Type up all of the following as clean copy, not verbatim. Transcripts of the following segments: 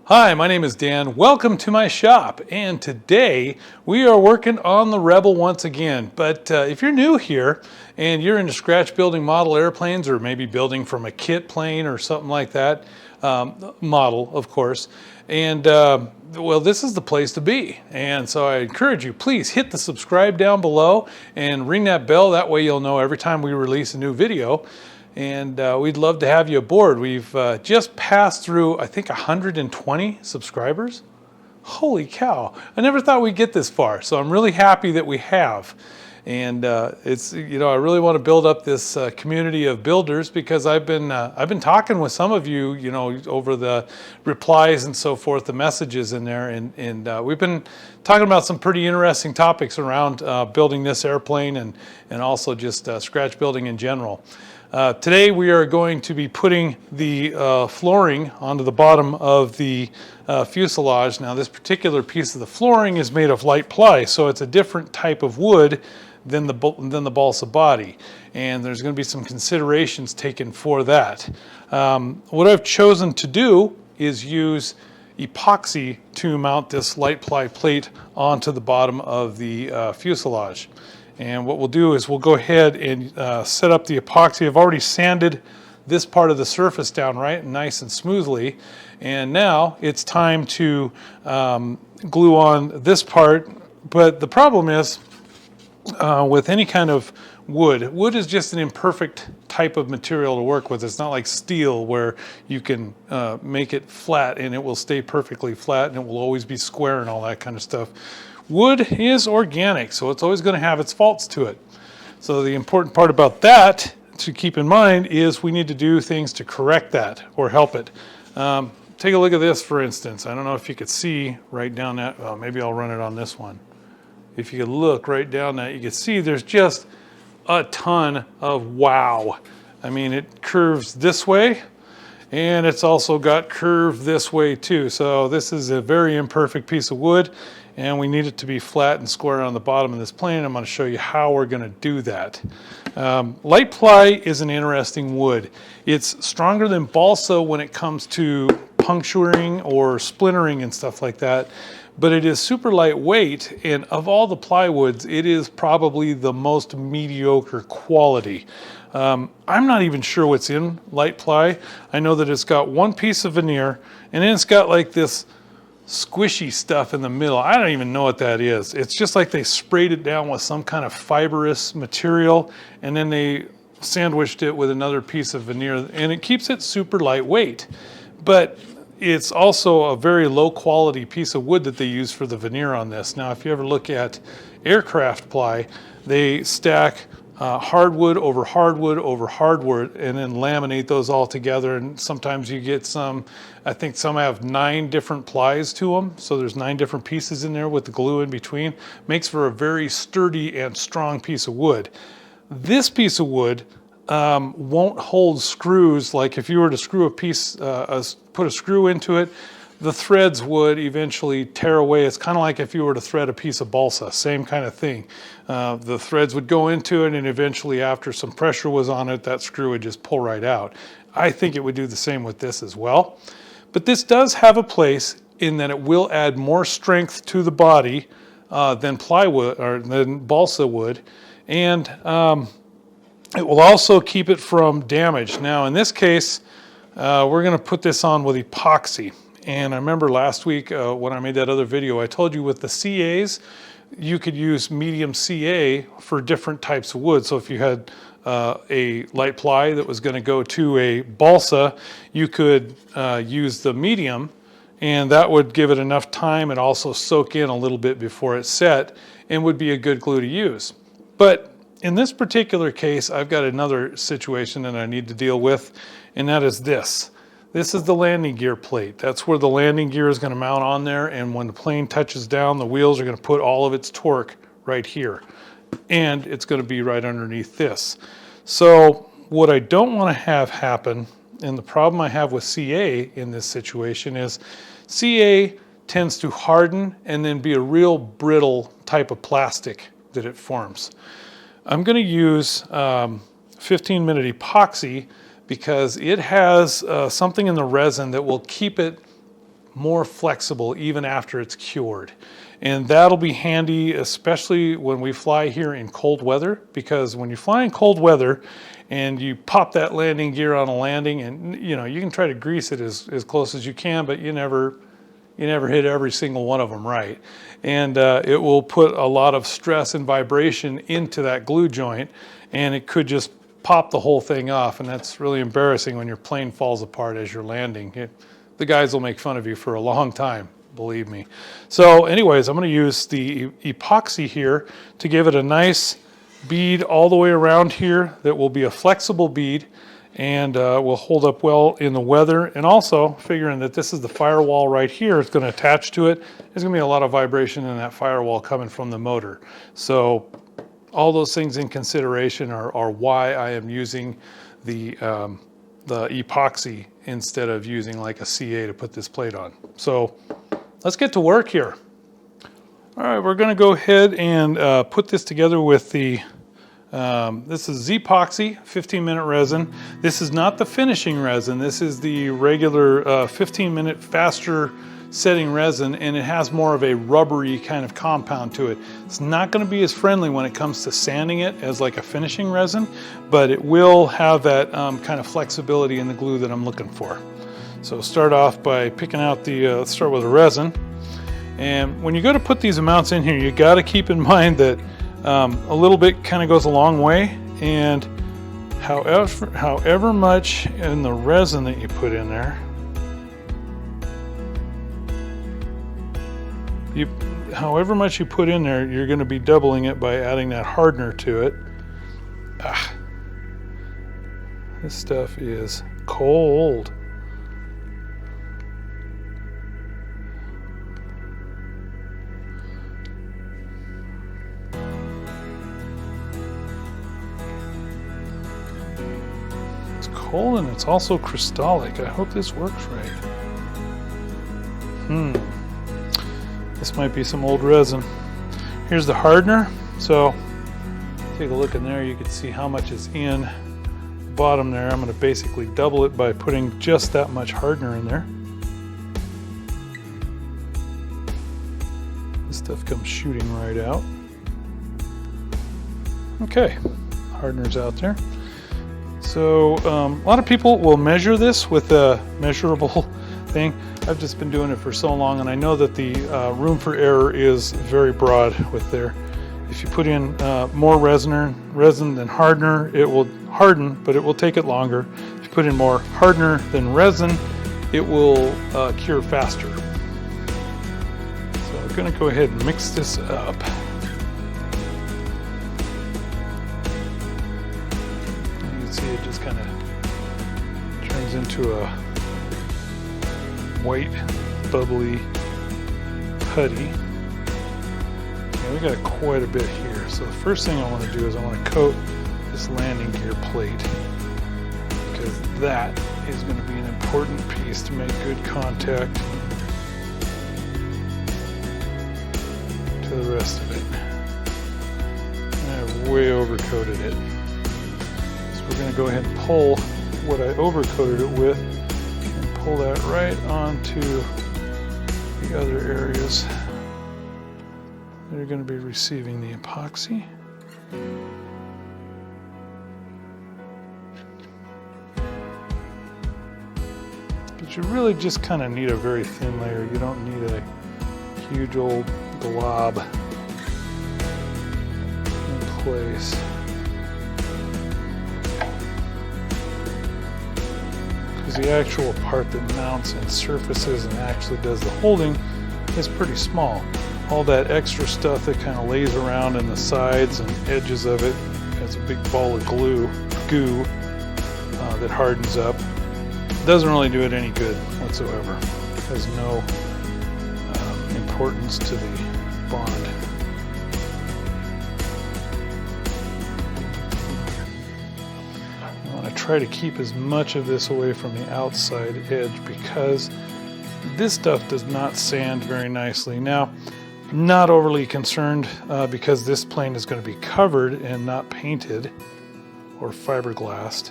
Hi, my name is Dan. Welcome to my shop. And today we are working on the Rebel once again. But if you're new here and you're into scratch building model airplanes, or maybe building from a kit plane or something like that, model, of course, and well, this is the place to be. And so I encourage you, please hit the subscribe down below and ring that bell. That way you'll know every time we release a new video. And we'd love to have you aboard. We've just passed through, I think, 120 subscribers. Holy cow. I never thought we'd get this far. So I'm really happy that we have. And it's, you know, I really want to build up this community of builders, because I've been talking with some of you, you know, over the replies and so forth, the messages in there. And we've been talking about some pretty interesting topics around building this airplane and also just scratch building in general. Today we are going to be putting the flooring onto the bottom of the fuselage. Now this particular piece of the flooring is made of light ply, so it's a different type of wood than the balsa body, and there's going to be some considerations taken for that. What I've chosen to do is use epoxy to mount this light ply plate onto the bottom of the fuselage. And what we'll do is we'll go ahead and set up the epoxy. I've already sanded this part of the surface down nice and smoothly. And now it's time to glue on this part. But the problem is with any kind of wood is just an imperfect type of material to work with. It's not like steel where you can make it flat and it will stay perfectly flat and it will always be square and all that kind of stuff. Wood is organic, so it's always going to have its faults to it. So the important part about that to keep in mind is we need to do things to correct that or help it. Take a look at this, for instance. I don't know if you could see right down that. Well, maybe I'll run it on this one. If you could look right down that, you can see there's just a ton of wow. I mean, it curves this way, and it's also got curve this way too. So this is a very imperfect piece of wood, and we need it to be flat and square on the bottom of this plane. I'm going to show you how we're going to do that. Light ply is an interesting wood. It's stronger than balsa when it comes to puncturing or splintering and stuff like that, but it is super lightweight, and of all the plywoods, it is probably the most mediocre quality. I'm not even sure what's in light ply. I know that it's got one piece of veneer, and then it's got like this squishy stuff in the middle. I don't even know what that is. It's just like they sprayed it down with some kind of fibrous material, and then they sandwiched it with another piece of veneer, and it keeps it super lightweight. But it's also a very low quality piece of wood that they use for the veneer on this. Now, if you ever look at aircraft ply, they stack hardwood over hardwood over hardwood and then laminate those all together, and sometimes you get some, I think some have 9 different plies to them, so there's 9 different pieces in there with the glue in between. Makes for a very sturdy and strong piece of wood. This piece of wood won't hold screws. Like if you were to screw a piece, put a screw into it, the threads would eventually tear away. It's kind of like if you were to thread a piece of balsa, same kind of thing. The threads would go into it, and eventually after some pressure was on it, that screw would just pull right out. I think it would do the same with this as well. But this does have a place in that it will add more strength to the body than plywood or than balsa wood, and it will also keep it from damage. Now in this case, we're going to put this on with epoxy. And I remember last week when I made that other video, I told you with the CAs, you could use medium CA for different types of wood. So if you had a light ply that was going to go to a balsa, you could use the medium, and that would give it enough time and also soak in a little bit before it's set, and would be a good glue to use. But in this particular case, I've got another situation that I need to deal with, and that is this. This is the landing gear plate. That's where the landing gear is going to mount on there, and when the plane touches down, the wheels are going to put all of its torque right here, and it's going to be right underneath this. So what I don't want to have happen, and the problem I have with CA in this situation, is CA tends to harden and then be a real brittle type of plastic that it forms. I'm going to use 15-minute epoxy because it has something in the resin that will keep it more flexible even after it's cured. And that'll be handy, especially when we fly here in cold weather, because when you fly in cold weather and you pop that landing gear on a landing, and you know, you can try to grease it as close as you can, but you never hit every single one of them right. And it will put a lot of stress and vibration into that glue joint, and it could just pop the whole thing off, and that's really embarrassing when your plane falls apart as you're landing. The guys will make fun of you for a long time, believe me. So anyways, I'm going to use the epoxy here to give it a nice bead all the way around here that will be a flexible bead and will hold up well in the weather. And also figuring that this is the firewall right here, it's going to attach to it. There's going to be a lot of vibration in that firewall coming from the motor. So all those things in consideration are why I am using the epoxy instead of using like a CA to put this plate on. So let's get to work here. All right, we're going to go ahead and put this together with the this is Epoxy 15-minute resin. This is not the finishing resin. This is the regular 15-minute faster setting resin, and it has more of a rubbery kind of compound to it. It's not going to be as friendly when it comes to sanding it as like a finishing resin, but it will have that kind of flexibility in the glue that I'm looking for. So start off by picking out the, let's start with the resin. And when you go to put these amounts in here, you got to keep in mind that a little bit kind of goes a long way, and however much in the resin that you put in there, however much you put in there, you're going to be doubling it by adding that hardener to it. This stuff is cold. It's cold and it's also crystallic. I hope this works right. This might be some old resin. Here's the hardener. So take a look in there. You can see how much is in the bottom there. I'm going to basically double it by putting just that much hardener in there. This stuff comes shooting right out. Okay, hardener's out there. So a lot of people will measure this with a measurable thing. I've just been doing it for so long, and I know that the room for error is very broad with there. If you put in more resin than hardener, it will harden, but it will take it longer. If you put in more hardener than resin, it will cure faster. So I'm going to go ahead and mix this up. You can see it just kind of turns into a white, bubbly putty. Okay, we got quite a bit here. So the first thing I want to do is I want to coat this landing gear plate, because that is going to be an important piece to make good contact to the rest of it. And I've way overcoated it. So we're going to go ahead and pull what I overcoated it with, pull that right onto the other areas that are going to be receiving the epoxy. But you really just kind of need a very thin layer. You don't need a huge old glob in place. The actual part that mounts and surfaces and actually does the holding is pretty small. All that extra stuff that kind of lays around in the sides and edges of it as a big ball of goo that hardens up doesn't really do it any good whatsoever. It has no importance to the bond. Try to keep as much of this away from the outside edge, because this stuff does not sand very nicely. Now, not overly concerned because this plane is going to be covered and not painted or fiberglassed.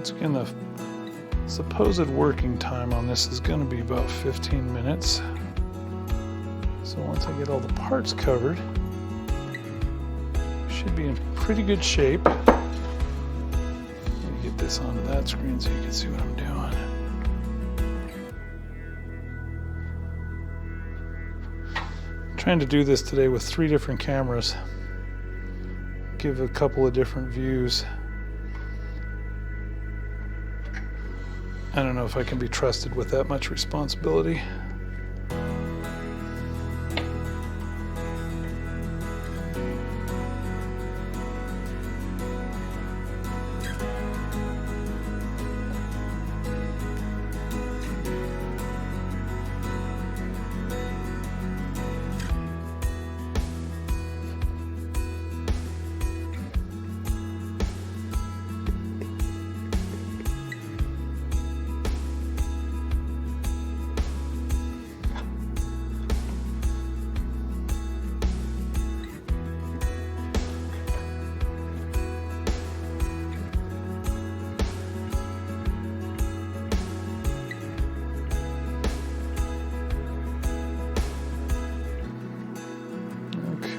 Once again, the supposed working time on this is going to be about 15 minutes. So once I get all the parts covered, should be in pretty good shape. Let me get this onto that screen so you can see what I'm doing. I'm trying to do this today with 3 different cameras. Give a couple of different views. I don't know if I can be trusted with that much responsibility.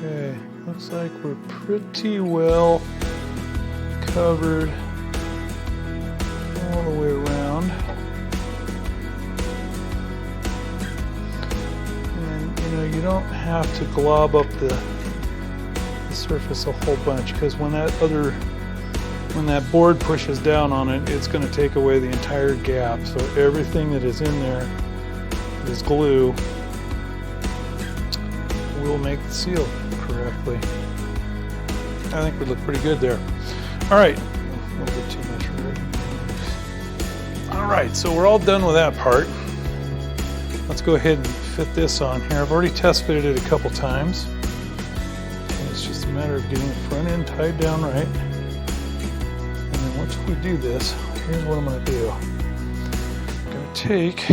Okay, looks like we're pretty well covered all the way around. And you know, you don't have to glob up the surface a whole bunch, because when that board pushes down on it, it's going to take away the entire gap. So everything that is in there is glue. Will make the seal correctly. I think we look pretty good there. All right, a little bit too much already. All right, so we're all done with that part. Let's go ahead and fit this on here. I've already test fitted it a couple times. And it's just a matter of getting the front end tied down right. And then once we do this, here's what I'm going to do. I'm going to take.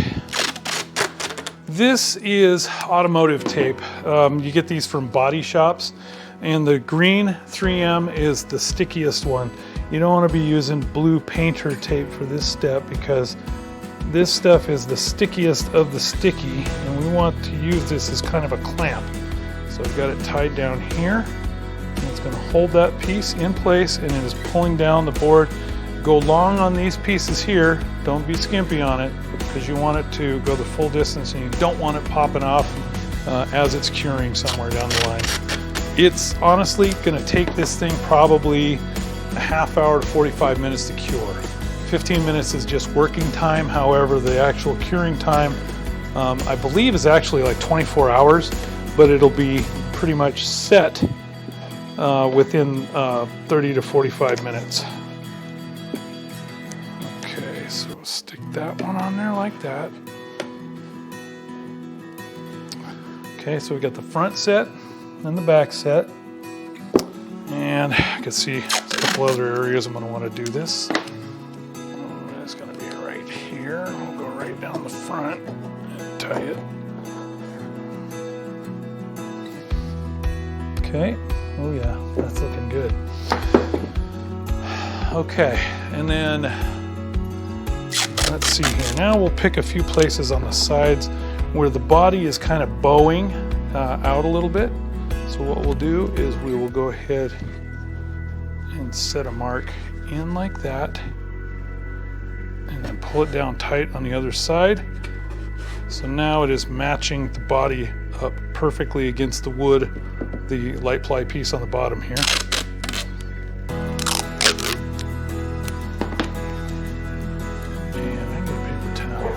This is automotive tape. You get these from body shops, and the green 3M is the stickiest one. You don't want to be using blue painter tape for this step, because this stuff is the stickiest of the sticky, and we want to use this as kind of a clamp. So I've got it tied down here, and it's going to hold that piece in place, and it is pulling down the board. Go long on these pieces here, don't be skimpy on it, because you want it to go the full distance, and you don't want it popping off as it's curing somewhere down the line. It's honestly going to take this thing probably a half hour to 45 minutes to cure. 15 minutes is just working time. However, the actual curing time I believe is actually like 24 hours, but it'll be pretty much set within 30 to 45 minutes. Okay, so stick that one on there like that. Okay, so we got the front set and the back set. And I can see a couple other areas I'm going to want to do this. It's going to be right here. We'll go right down the front and tie it. Okay, oh yeah, that's looking good. Okay, and then let's see here. Now we'll pick a few places on the sides where the body is kind of bowing out a little bit. So what we'll do is we will go ahead and set a mark in like that, and then pull it down tight on the other side. So now it is matching the body up perfectly against the wood, the light ply piece on the bottom here. And I get a paper towel.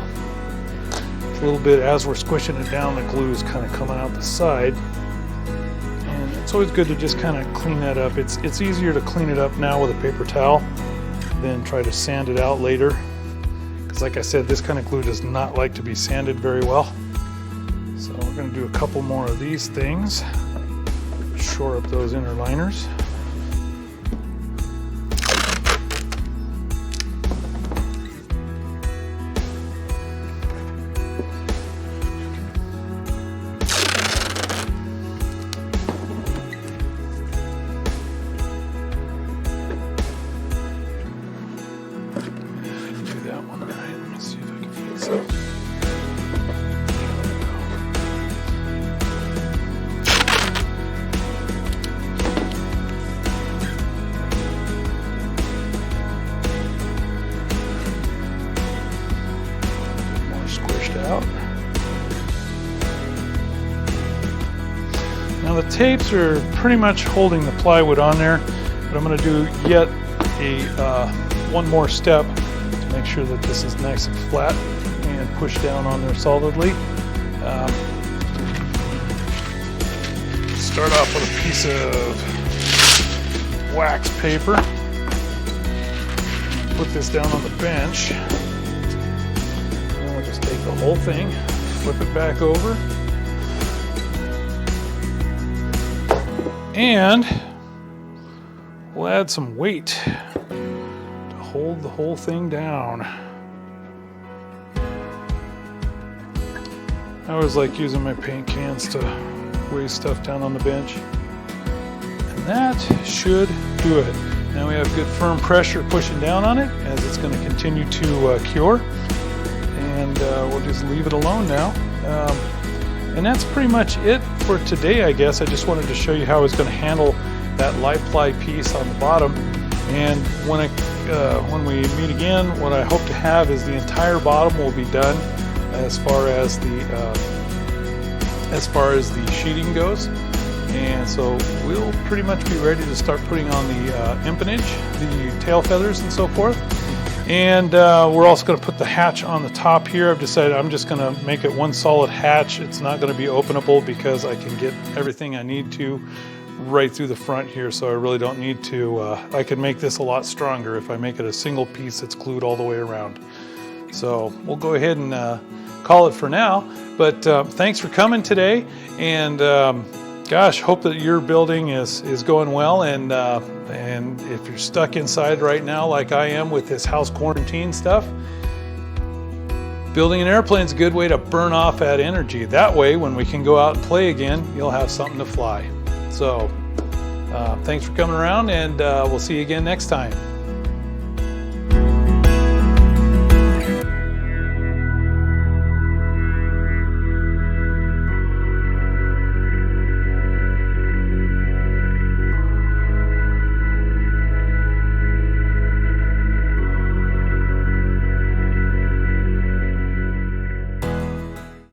A little bit as we're squishing it down, the glue is kind of coming out the side. And it's always good to just kind of clean that up. It's easier to clean it up now with a paper towel than try to sand it out later. Because like I said, this kind of glue does not like to be sanded very well. So we're going to do a couple more of these things. Shore up those inner liners. the tapes are pretty much holding the plywood on there, but I'm going to do yet one more step to make sure that this is nice and flat and push down on there solidly. Start off with a piece of wax paper. Put this down on the bench. And we'll just take the whole thing, flip it back over. And we'll add some weight to hold the whole thing down. I always like using my paint cans to weigh stuff down on the bench. And that should do it. Now we have good firm pressure pushing down on it as it's going to continue to cure. And we'll just leave it alone now. And that's pretty much it for today, I guess. I just wanted to show you how I was going to handle that light ply piece on the bottom. And when we meet again, what I hope to have is the entire bottom will be done as far as the sheeting goes. And so we'll pretty much be ready to start putting on the empennage, the tail feathers and so forth. And we're also going to put the hatch on the top here. I've decided I'm just going to make it one solid hatch. It's not going to be openable because I can get everything I need to right through the front here, so I really don't need to. I can make this a lot stronger if I make it a single piece that's glued all the way around. So we'll go ahead and call it for now. But thanks for coming today, and gosh, hope that your building is going well. And if you're stuck inside right now like I am with this house quarantine stuff, building an airplane is a good way to burn off that energy. That way, when we can go out and play again, you'll have something to fly. So thanks for coming around, and we'll see you again next time.